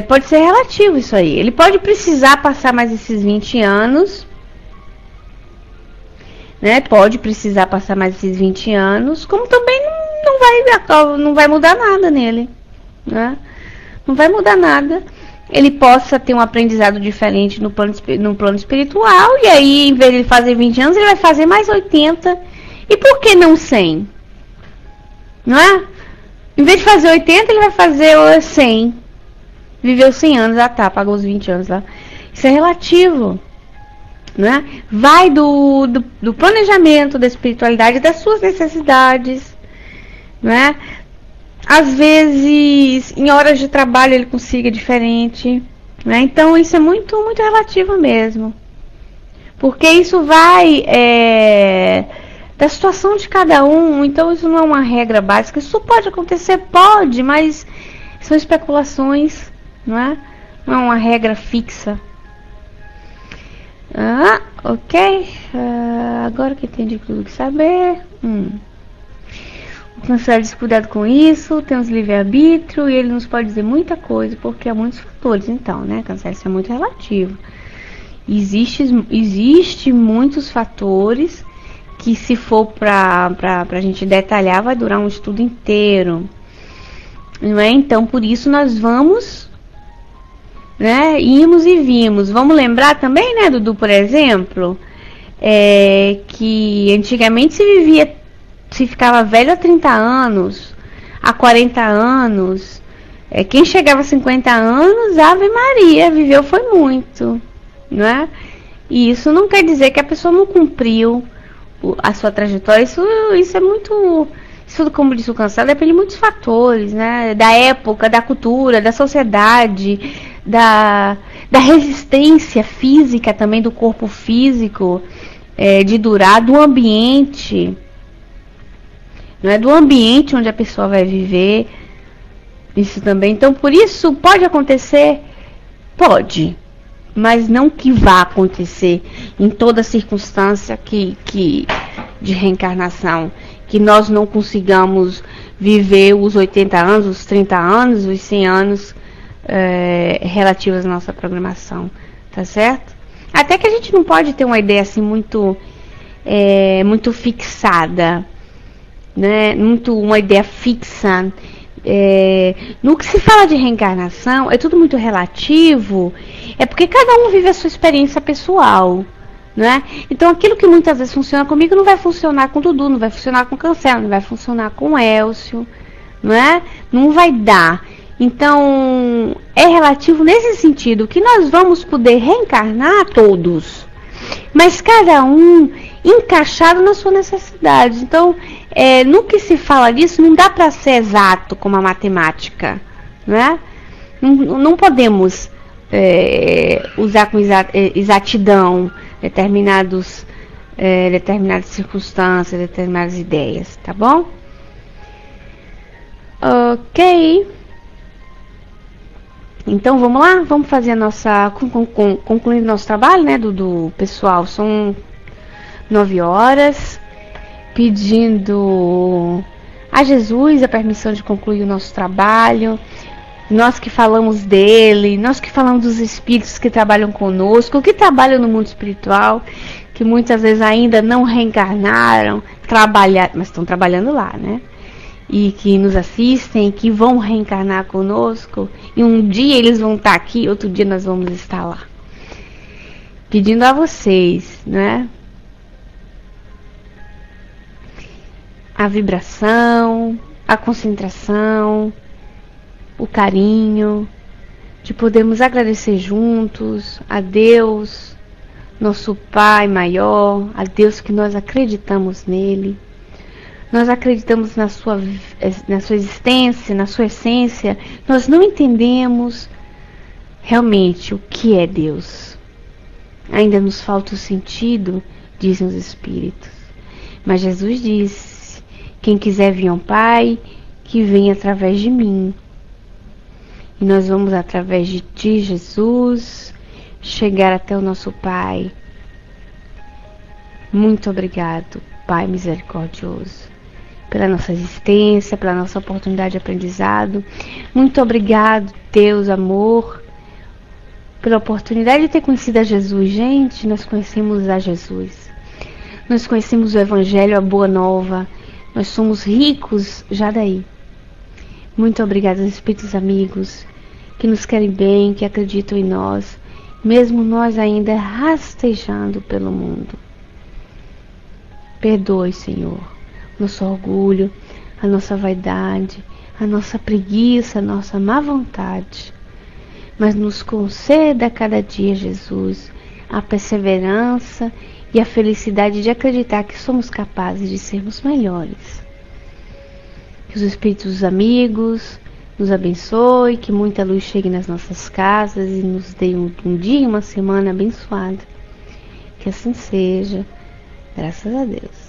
Pode ser relativo isso aí. Ele pode precisar passar mais esses 20 anos, né? Pode precisar passar mais esses 20 anos, como também não vai mudar nada nele, né? Não vai mudar nada. Ele possa ter um aprendizado diferente no plano espiritual, e aí, em vez de fazer 20 anos, ele vai fazer mais 80. E por que não 100? Não é? Em vez de fazer 80, ele vai fazer 100. Viveu 100 anos, pagou os 20 anos lá. Isso é relativo, não é? Vai do planejamento, da espiritualidade, das suas necessidades, não é? Às vezes, em horas de trabalho, ele consiga diferente, né? Então, isso é muito, muito relativo mesmo. Porque isso vai da situação de cada um. Então, isso não é uma regra básica. Isso pode acontecer, pode, mas são especulações, não é? Não é uma regra fixa. Ok. Agora que entendi tudo que saber. O Cancela diz cuidado com isso, temos livre-arbítrio e ele nos pode dizer muita coisa, porque há muitos fatores, então, né? Cancela, isso é muito relativo. Existe muitos fatores que, se for pra gente detalhar, vai durar um estudo inteiro, não é? Então, por isso nós vamos, né? Imos e vimos. Vamos lembrar também, né, Dudu, por exemplo, que antigamente se ficava velho a 30 anos, a 40 anos, quem chegava a 50 anos, Ave Maria, viveu foi muito, não é? E isso não quer dizer que a pessoa não cumpriu a sua trajetória. Isso é muito, isso, como disse o Cancela, depende de muitos fatores, né? Da época, da cultura, da sociedade, da resistência física também, do corpo físico, de durar, do ambiente, não é? Do ambiente onde a pessoa vai viver, isso também. Então, por isso, pode acontecer? Pode, mas não que vá acontecer em toda circunstância de reencarnação, que nós não consigamos viver os 80 anos, os 30 anos, os 100 anos relativos à nossa programação, tá certo? Até que a gente não pode ter uma ideia assim muito fixada, né? Muito uma ideia fixa no que se fala de reencarnação, é tudo muito relativo, é porque cada um vive a sua experiência pessoal, né? Então aquilo que muitas vezes funciona comigo não vai funcionar com o Dudu, não vai funcionar com o Cancelo, não vai funcionar com o Elcio, né? Não vai dar. Então é relativo nesse sentido, que nós vamos poder reencarnar todos, mas cada um encaixado na sua necessidade. Então, no que se fala disso, não dá para ser exato como a matemática, né? Não podemos usar com exatidão determinadas circunstâncias, determinadas ideias, tá bom? Ok. Então vamos lá, vamos fazer a nossa, concluindo nosso trabalho, né, do pessoal. São 9 horas, pedindo a Jesus a permissão de concluir o nosso trabalho. Nós que falamos dele, nós que falamos dos espíritos que trabalham conosco, que trabalham no mundo espiritual, que muitas vezes ainda não reencarnaram, mas estão trabalhando lá, né? E que nos assistem, que vão reencarnar conosco, e um dia eles vão estar aqui, outro dia nós vamos estar lá. Pedindo a vocês, né? A vibração, a concentração, o carinho, de podermos agradecer juntos a Deus, nosso Pai maior, a Deus que nós acreditamos nele. Nós acreditamos na sua existência, na sua essência. Nós não entendemos realmente o que é Deus. Ainda nos falta o sentido, dizem os Espíritos. Mas Jesus disse: quem quiser vir ao Pai, que venha através de mim. E nós vamos, através de ti, Jesus, chegar até o nosso Pai. Muito obrigado, Pai misericordioso, pela nossa existência, pela nossa oportunidade de aprendizado. Muito obrigado, Deus, amor, pela oportunidade de ter conhecido a Jesus. Gente, nós conhecemos a Jesus. Nós conhecemos o Evangelho, a Boa Nova. Nós somos ricos já daí. Muito obrigado, Espíritos amigos, que nos querem bem, que acreditam em nós, mesmo nós ainda rastejando pelo mundo. Perdoe, Senhor, nosso orgulho, a nossa vaidade, a nossa preguiça, a nossa má vontade. Mas nos conceda a cada dia, Jesus, a perseverança e a felicidade de acreditar que somos capazes de sermos melhores. Que os Espíritos amigos nos abençoe, que muita luz chegue nas nossas casas e nos dê um dia e uma semana abençoada. Que assim seja. Graças a Deus.